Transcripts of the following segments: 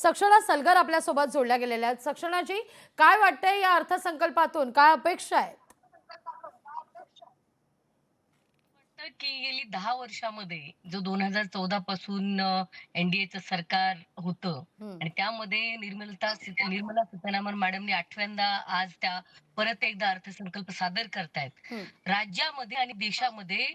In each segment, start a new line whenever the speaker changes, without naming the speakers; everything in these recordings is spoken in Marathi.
सक्षणा सलगर आपल्यासोबत जोडल्या गेलेल्या आहेत. सक्षणाजी, काय वाटतंय या अर्थसंकल्पातून? काय अपेक्षा आहेत?
वाटतं की गेली 10 वर्षामध्ये जो 2014 पासून एनडीएचं सरकार होतं
हं,
आणि त्यामध्ये निर्मला सीतारामन मॅडमनी आठव्यांदा आज त्या परत एकदा अर्थसंकल्प सादर करतायत.
हं,
राज्यामध्ये आणि देशामध्ये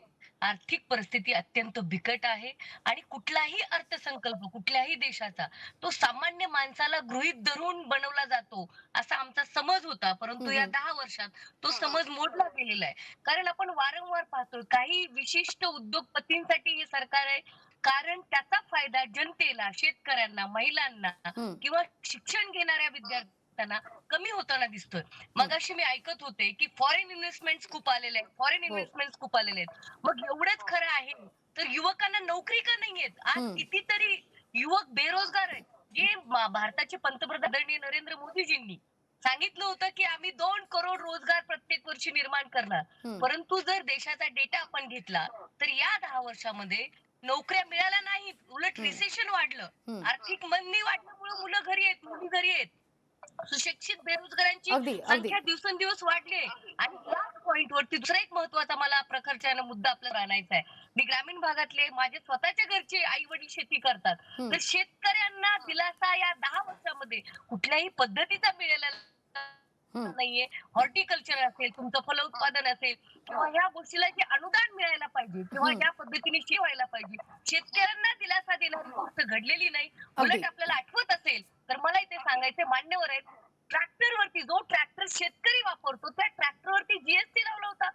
आर्थिक परिस्थिती अत्यंत बिकट आहे आणि कुठलाही अर्थसंकल्प कुठल्याही देशाचा तो सामान्य माणसाला गृहीत धरून बनवला जातो असा आमचा समज होता. परंतु
हं,
या
हं.
10 वर्षात तो समज मोडला गेलेला आहे. कारण आपण वारंवार पाहतो काही विशिष्ट उद्योगपतींसाठी हे सरकार आहे. कारण त्याचा फायदा जनतेला, शेतकऱ्यांना, महिलांना
हं,
किंवा शिक्षण घेणाऱ्या विद्यार्थ्यांना कमी होताना दिसतोय.
हं.
मगाशी मी ऐकत होते, की फॉरेन इन्व्हेस्टमेंट्स खूप आलेले आहेत. फॉरेन
हो.
इन्व्हेस्टमेंट्स खूप आलेले आहेत. मग एवढंच खरं आहे, तर युवकांना नोकरी का नाहीयेत? आज
हं,
कितीतरी युवक बेरोजगार आहेत. जे भारताचे पंतप्रधान आदरणीय नरेंद्र मोदीजींनी सांगितलं होतं, की आम्ही 2 करोड रोजगार प्रत्येक वर्षी निर्माण करणार.
हं,
परंतु जर देशाचा डेटा आपण घेतला, तर या 10 वर्षामध्ये नोकऱ्या मिळाल्या नाहीत. उलट
हं,
रिसेशन वाढलं.
हं.
आर्थिक मंदी वाढल्यामुळे मुलं घरी आहेत, मुली घरी आहेत. सुशिक्षित बेरोजगारांची
अगदी, अगदी.
संख्या दिवसेंदिवस वाढली आहे. आणि याच पॉइंटवरती दुसरा एक महत्त्वाचा मला प्रखरतेने मुद्दा आपल्याला आणायचा आहे. मी ग्रामीण भागातले माझे स्वतःच्या घरचे आई-वडील शेती करतात.
हं,
तर शेतकऱ्यांना दिलासा या 10 वर्षामध्ये कुठल्याही पद्धतीचा मिळालेला
हं,
नाहीये. हॉर्टिकल्चर असेल, तुमचं फलोत्पादन असेल किंवा ह्या गोष्टीला जे अनुदान मिळायला पाहिजे किंवा
हं.
ज्या पद्धतीने व्हायला पाहिजे, शेतकऱ्यांना दिलासा देणारी गोष्ट घडलेली नाही.
अगदी.
उलट आपल्याला आठवत असेल, तर मला इथे सांगायचे मान्यवर आहेत, ट्रॅक्टरवरती जो ट्रॅक्टर शेतकरी वापरतो, त्या ट्रॅक्टरवरती जीएसटी लावला होता.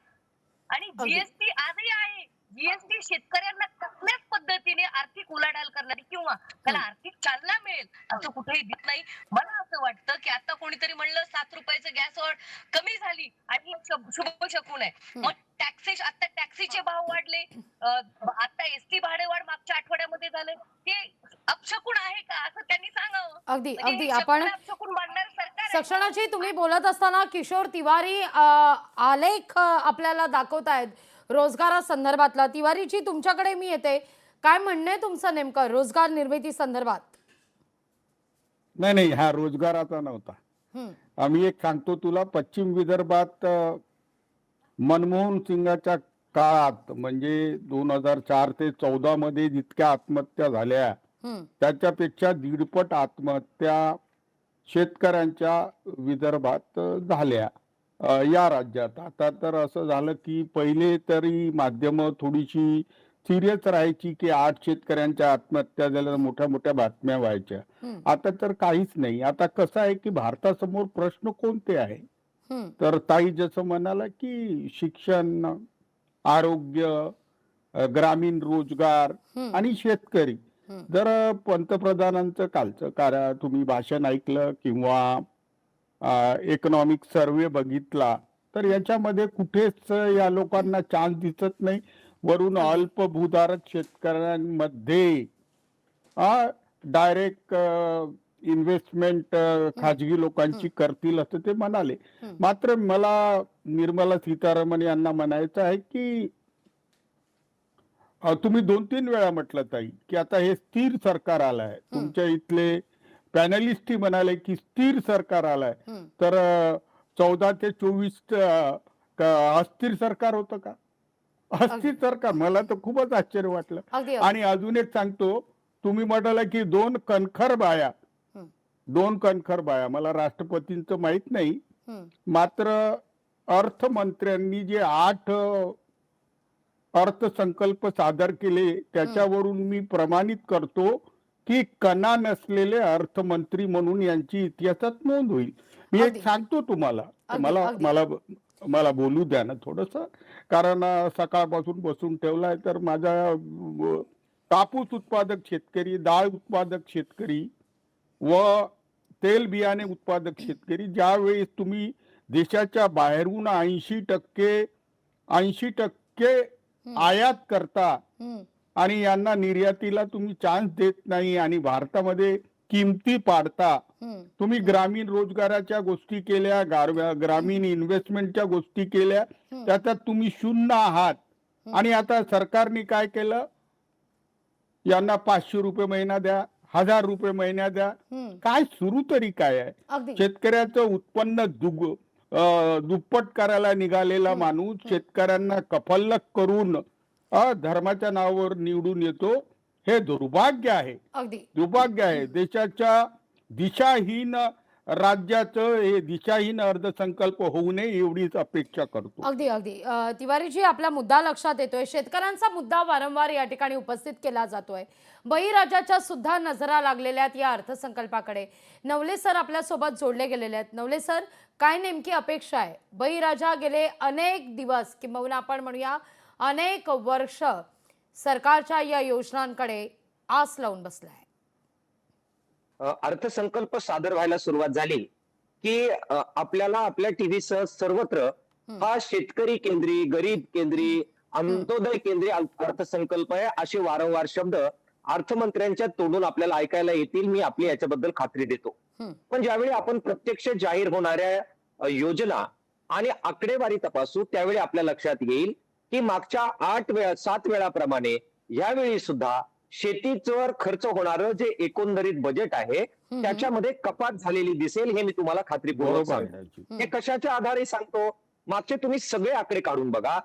आणि
अगदी.
जीएसटी आजही आहे. जीएसटी शेतकऱ्यांना कसल्याच पद्धतीने आर्थिक उलाढाल करणारी किंवा त्याला
हं,
आर्थिक चालना मिळेल असं कुठेही दिसत नाही. मला असं वाटतं, की आता कोणीतरी म्हणलं ₹7 गॅस ऑड कमी झाली आणि ही शुभशकुन आहे.
हं.
मग आता टॅक्सीचे भाव वाढले. अ, आता एसटी भाडेवाढ मागच्या आठवड्यामध्ये झालं. हे अपशकुन आहे का? असं त्यांनी सांगावं.
अगदी,
म्हणजे हे
अगदी. आपण
शकुनाला अपशकुन मानणारं सरकार आहे का?
सक्षणाजी, तुम्ही बोलत असताना किशोर तिवारी आलेख आपल्याला दाखवतायत रोजगारासंदर्भातला. तिवारीजी, तुमच्याकडे मी येते. काय म्हणणं आहे तुमचं नेमकं रोजगार निर्मिती संदर्भात?
नाही, नाही. हा रोजगाराचा नव्हता.
हं,
आम्ही एक सांगतो तुला पश्चिम विदर्भात मनमोहन सिंगाच्या काळात म्हणजे 2004 ते 14 मध्ये जितक्या आत्महत्या झाल्या,
हं,
त्याच्यापेक्षा दीडपट आत्महत्या शेतकऱ्यांच्या विदर्भात झाल्या. या राज्यात. आता तर असं झालं, की पहिले तरी माध्यमं थोडीशी सीरियस राहायची, की 8 शेतकऱ्यांच्या आत्महत्या झाल्या, मोठ्या-मोठ्या बातम्या व्हायच्या.
हं,
आता तर काहीच नाही. आता कसं आहे, की भारतासमोर प्रश्न कोणते आहे?
हं,
तर ताई जसं म्हणाला, की शिक्षण, आरोग्य, ग्रामीण रोजगार
हं,
आणि शेतकरी.
हं,
जर पंतप्रधानांचं कालचं तुम्ही भाषण ऐकलं किंवा इकॉनॉमिक सर्व्हे बघितला, तर
हं.
याच्यामध्ये कुठेच या लोकांना चान्स दिसत नाही. वरून
अगदी.
अल्पभूधारक शेतकऱ्यांमध्ये डायरेक्ट इन्व्हेस्टमेंट
हं,
खाजगी
हं,
लोकांची करतील असं ते म्हणाले.
हं,
मात्र मला निर्मला सीतारामन यांना म्हणायचं आहे, की तुम्ही 2-3 वेळा म्हटलं ताई, की आता हे स्थिर सरकार आलंय.
हं,
तुमच्या इथले पॅनलिस्टही म्हणाले, की स्थिर सरकार आलंय.
हं.
तर 14 ते 24 अस्थिर सरकार होतं का? अस्थिर
अगदी.
सरकार. मला तर खूपच आश्चर्य वाटलं.
अगदी, अगदी.
आणि अजून एक सांगतो, तुम्ही म्हणाला, की 2 कणखर बाया,
हं,
2 कणखर बाया. मला राष्ट्रपतींचं माहीत नाही.
हं,
मात्र अर्थमंत्र्यांनी जे 8 अर्थसंकल्प सादर केले,
हं.
त्याच्यावरून मी प्रमाणित करतो, की कणा नसलेले अर्थमंत्री म्हणून यांची इतिहासात नोंद होईल. मी एक
अगदी,
सांगतो तुम्हाला, तर
अगदी,
मला
अगदी.
मला मला बोलू द्या ना थोडंसं. कारण सकाळपासून बसून ठेवलाय, तर माझा कापूस उत्पादक शेतकरी, डाळ उत्पादक शेतकरी व तेल बियाणे उत्पादक शेतकरी ज्यावेळेस तुम्ही देशाच्या बाहेरून 80%
हं,
आयात करता
हं,
आणि यांना निर्यातीला तुम्ही चान्स देत नाही आणि भारतामध्ये किमती पाडता.
हं,
तुम्ही
हं,
ग्रामीण रोजगाराच्या गोष्टी केल्या, ग्रामीण इन्व्हेस्टमेंटच्या गोष्टी केल्या,
हं,
त्याच्यात तुम्ही शून्य आहात.
हं,
आणि आता सरकारने काय केलं? यांना ₹500 महिना द्या. 1000 रुपये महिन्यात द्या. काय सुरू तरी काय आहे?
अगदी
शेतकऱ्याचं उत्पन्न दुप्पट करायला निघालेला माणूस शेतकऱ्यांना कफल्लक करून धर्माच्या नावावर निवडून येतो. हे दुर्भाग्य आहे,
अगदी
दुर्भाग्य आहे. देशाच्या दिशाहीन राज्याचं हे दिशाहीन अर्थसंकल्प होऊ नये एवढीच अपेक्षा करतो.
अगदी अगदी तिवारीजी, आपला मुद्दा लक्षात येतोय. शेतकऱ्यांचा मुद्दा वारंवार या ठिकाणी उपस्थित केला जातोय. बळीराजाच्या सुद्धा नजरा लागलेल्या आहेत या अर्थसंकल्पाकडे. नवले सर आपल्या सोबत जोडले गेलेले आहेत. नवले सर, काय नेमकी अपेक्षा आहे? बळीराजा गेले अनेक दिवस किंबहुना आपण म्हणूया अनेक वर्ष सरकारच्या या योजनांकडे आस लावून बसलाय.
अर्थसंकल्प सादर व्हायला सुरुवात झाली की आपल्याला आपल्या टीव्ही सह सर्वत्र हा शेतकरी केंद्री, गरीब केंद्री, अंत्योदय केंद्री अर्थसंकल्प आहे असे वारंवार शब्द अर्थमंत्र्यांच्या तोंडून आपल्याला ऐकायला येतील. मी आपली याच्याबद्दल खात्री देतो. पण ज्यावेळी आपण प्रत्यक्ष जाहीर होणाऱ्या योजना आणि आकडेवारी तपासू त्यावेळी आपल्या लक्षात येईल की मागच्या 7 वेळाप्रमाणे यावेळी सुद्धा शेतीवर खर्च होणारं जे एकंदरीत बजेट आहे त्याच्यामध्ये कपात झालेली दिसेल. हे मी तुम्हाला खात्रीपूर्वक सांगतो. हे कशाच्या आधारे सांगतो? मागचे तुम्ही सगळे आकडे काढून बघा.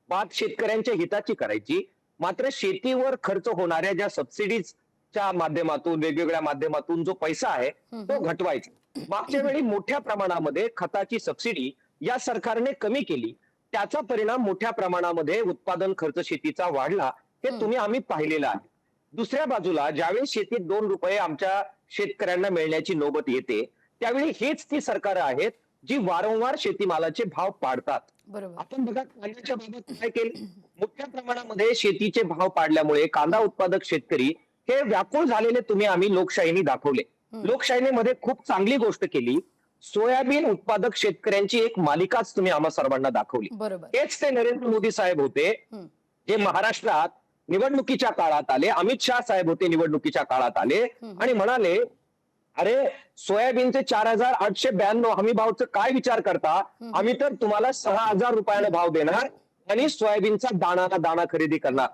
बात शेतकऱ्यांच्या हिताची करायची, मात्र शेतीवर खर्च होणाऱ्या ज्या सबसिडीजच्या माध्यमातून वेगवेगळ्या माध्यमातून जो पैसा आहे तो घटवायचा. मागच्या वेळी मोठ्या प्रमाणामध्ये खताची सबसिडी या सरकारने कमी केली. त्याचा परिणाम मोठ्या प्रमाणामध्ये उत्पादन खर्च शेतीचा वाढला. हे तुम्ही आम्ही पाहिलेलं आहे. दुसऱ्या बाजूला ज्यावेळी शेतीत 2 रुपये आमच्या शेतकऱ्यांना मिळण्याची नौबत येते त्यावेळी हेच ती सरकार आहेत जी वारंवार शेतीमालाचे भाव पाडतात.
बरोबर.
आपण बघा कांद्याच्या बाबत काय केलं. मोठ्या प्रमाणामध्ये शेतीचे भाव पाडल्यामुळे कांदा उत्पादक शेतकरी हे व्याकुळ झालेले तुम्ही आम्ही लोकशाहीने दाखवले. लोकशाहीमध्ये खूप चांगली गोष्ट केली. सोयाबीन उत्पादक शेतकऱ्यांची एक मालिकाच तुम्ही आम्हा सर्वांना दाखवली.
बरोबर.
हेच ते नरेंद्र मोदी साहेब होते जे महाराष्ट्रात निवडणुकीच्या काळात आले. अमित शाह साहेब होते निवडणुकीच्या काळात आले आणि म्हणाले, अरे सोयाबीनचे 4892 हमी भावचं काय विचार करता? आम्ही तर तुम्हाला 6000 रुपयाला भाव देणार आणि सोयाबीनचा दाणा दाणा खरेदी करणार.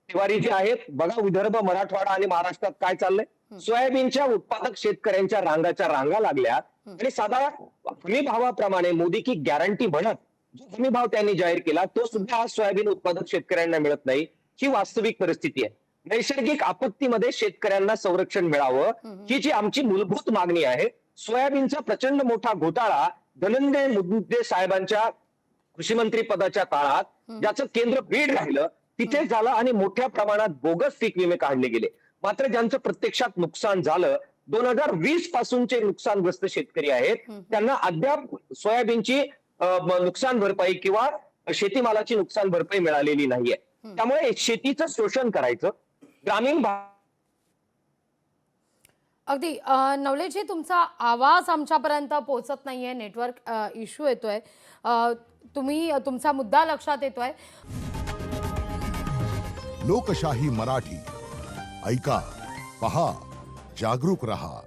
तिवारी जे आहेत बघा, विदर्भ, मराठवाडा आणि महाराष्ट्रात काय चाललंय. सोयाबीनच्या उत्पादक शेतकऱ्यांच्या रांगाच्या रांगा लागल्या आणि साधा हमी भावाप्रमाणे मोदी की गॅरंटी म्हणत जो हमी भाव त्यांनी जाहीर केला तो सुद्धा आज सोयाबीन उत्पादक शेतकऱ्यांना मिळत नाही. ही वास्तविक परिस्थिती आहे. नैसर्गिक आपत्तीमध्ये शेतकऱ्यांना संरक्षण मिळावं ही जी आमची मूलभूत मागणी आहे. सोयाबीनचा प्रचंड मोठा घोटाळा धनंजय मुंडे साहेबांच्या कृषी मंत्री पदाच्या काळात ज्याचं केंद्र बीड राहिलं तिथे झालं आणि मोठ्या प्रमाणात बोगस पीक विमे काढले गेले. मात्र ज्यांचं प्रत्यक्षात नुकसान झालं 2020 पासूनचे नुकसानग्रस्त शेतकरी आहेत त्यांना अद्याप सोयाबीनची नुकसान भरपाई किंवा शेतीमालाची नुकसान भरपाई मिळालेली नाहीये. त्यामुळे शेतीचं शोषण करायचं ग्रामीण
अगदी नवलेजी, तुमचा आवाज आमच्यापर्यंत पोहोचत नाहीये. नेटवर्क इश्यू येतोय. तुम्ही तुमचा मुद्दा लक्षात येतोय.
लोकशाही मराठी ऐका, पहा, जागरूक रहा.